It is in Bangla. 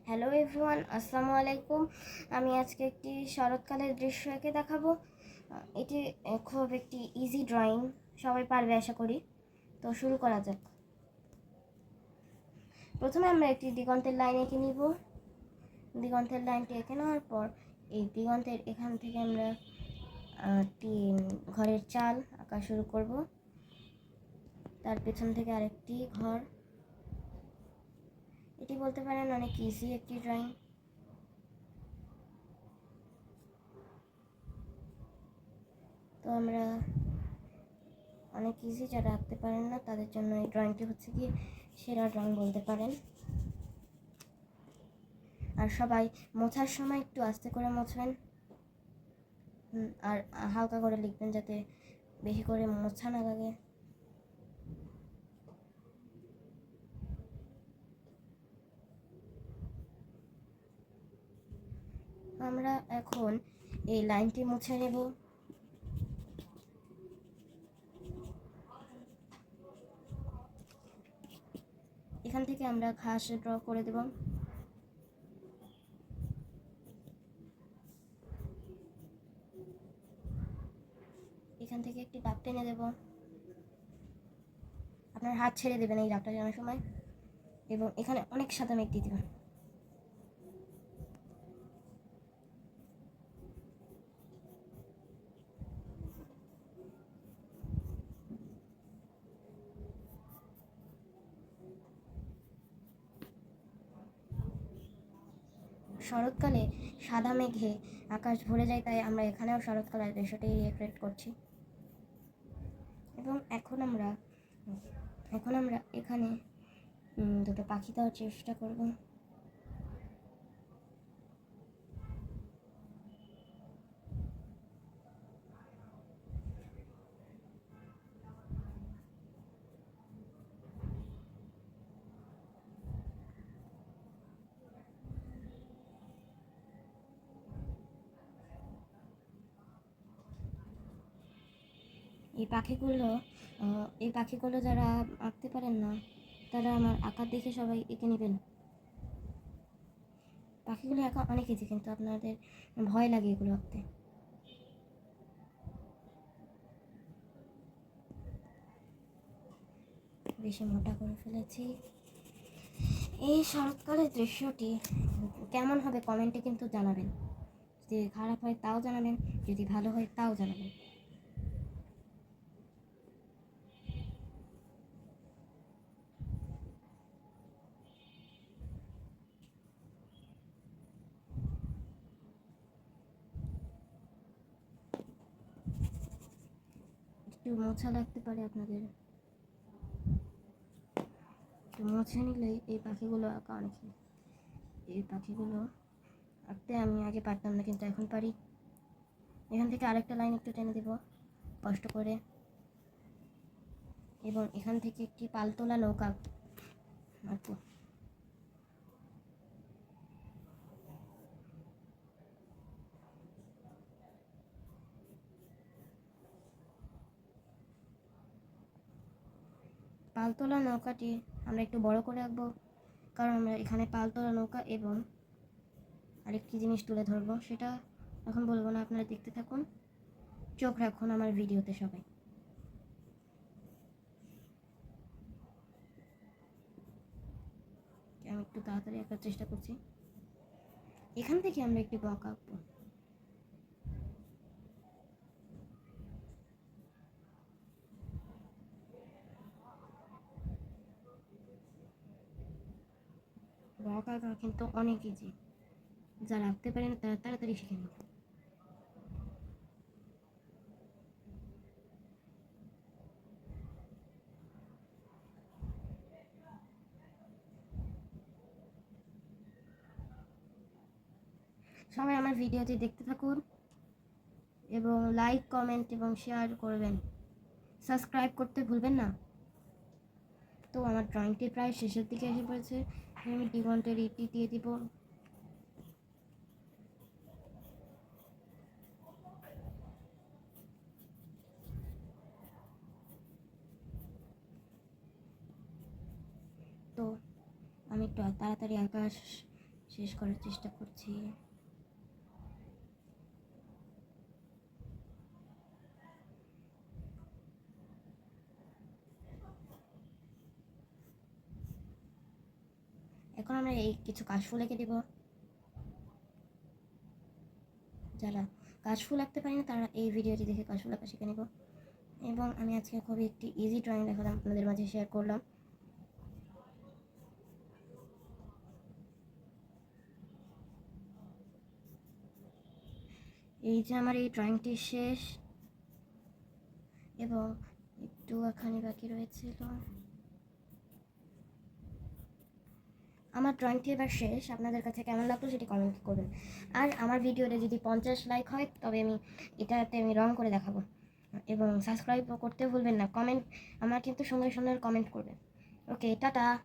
হ্যালো এভরিওয়ান, আসসালামু আলাইকুম। আমি আজকে একটি শরৎকালের দৃশ্য এঁকে দেখাবো। এটি খুব একটি ইজি ড্রয়িং, সবাই পারবে আশা করি। তো শুরু করা যাক। প্রথমে আমরা একটি দিগন্তের লাইন এঁকে নিব। দিগন্তের লাইনটি এঁকে নেওয়ার পর এই দিগন্তের এখান থেকে আমরা একটি ঘরের চাল আঁকা শুরু করব। তার পেছন থেকে আরেকটি ঘর। এটি বলতে পারেন অনেক ইজি একটি ড্রয়িং। তো আমরা অনেক ইজি, যারা আঁকতে পারেন না তাদের জন্য এই ড্রয়িংটি হচ্ছে কি সেরা ড্রয়িং বলতে পারেন। আর সবাই মোছার সময় একটু আস্তে করে মোছবেন, আর হালকা করে লিখবেন যাতে বেশি করে মোছা না লাগে। আমরা এখন এই লাইনটি মুছে নেব। এখান থেকে আমরা ঘাস ড্র করে দেব। এখান থেকে একটি দাগ টেনে দেব। আপনার হাত ছেড়ে দেবেন এই দাগটা টানার সময়, এবং এখানে অনেক সাদা মেঘ দিয়ে দেবেন। শরৎকালে সাদা মেঘে আকাশ ভরে যায়, তাই আমরা এখানেও শরৎকালের দৃশ্যটি রিক্রিয়েট করছি। এবং এখন আমরা এখানে দুটো পাখি দেওয়ার চেষ্টা করব। এই পাখিগুলো যারা আঁকতে পারেন না তারা আমার আঁকা দেখে সবাই এঁকে নেবেন। পাখিগুলো আঁকা অনেক ইজি, কিন্তু আপনাদের ভয় লাগে এগুলো আঁকতে। বেশি মোটা করে ফেলেছি। এই শরৎকালের দৃশ্যটি কেমন হবে কমেন্টে কিন্তু জানাবেন। যদি খারাপ হয় তাও জানাবেন, যদি ভালো হয় তাও জানাবেন। একটু মোছা লাগতে পারে আপনাদের, একটু মুছে নিলেই এই পাখিগুলো আঁকা অনেক। এই পাখিগুলো আঁকতে আমি আগে পারতাম না, কিন্তু এখন পারি। এখান থেকে আরেকটা লাইন একটু টেনে দেব কষ্ট করে, এবং এখান থেকে একটি পালতোলা নৌকা আঁকবো। পালতোলা নৌকাটি আমরা একটু বড় করে আঁকবো, কারণ আমরা এখানে পালতোলা নৌকা এবং আরেকটি জিনিস তুলে ধরবো, সেটা এখন বলবো না, আপনারা দেখতে থাকুন, চোখ রাখুন আমার ভিডিওতে সবাই। আমি একটু তাড়াতাড়ি আঁকার চেষ্টা করছি। এখান থেকে আমরা একটি বক আঁকবো। বক আঁকা কিন্তু অনেক ইজি, যারা আঁকতে পারেন তারা তাড়াতাড়ি শিখে নিন। সবাই আমার ভিডিওটি দেখতে থাকুন এবং লাইক, কমেন্ট এবং শেয়ার করবেন। সাবস্ক্রাইব করতে ভুলবেন না। তো আমার ড্রয়িংটি প্রায় শেষের দিকে এসে পড়েছে। আমি দিগন্তের ইটি দিয়ে দিব। তো আমি একটু তাড়াতাড়ি আঁকা শেষ করার চেষ্টা করছি। এখন আমরা এই কিছু কাশফুল এঁকে দেব। যারা কাশফুল আঁকতে পারি না তারা এই ভিডিওটি দেখে কাশফুল আঁকা শিখে নেব। এবং আমি আজকে খুবই একটি ইজি ড্রয়িং দেখালাম, আপনাদের মাঝে শেয়ার করলাম। এই যে আমার এই ড্রয়িংটি শেষ, এবং একটু এখানে বাকি রয়েছিল। আমার ড্রয়িংটি এবার শেষ। আপনাদের কাছে কেমন লাগলো সেটি কমেন্ট করবেন। আর আমার ভিডিওতে যদি 50 লাইক হয় তবে আমি এটাতে রং করে দেখাবো। এবং সাবস্ক্রাইব করতে ভুলবেন না। কমেন্ট আমার কিন্তু সুন্দর সুন্দর কমেন্ট করবেন। ওকে, টাটা।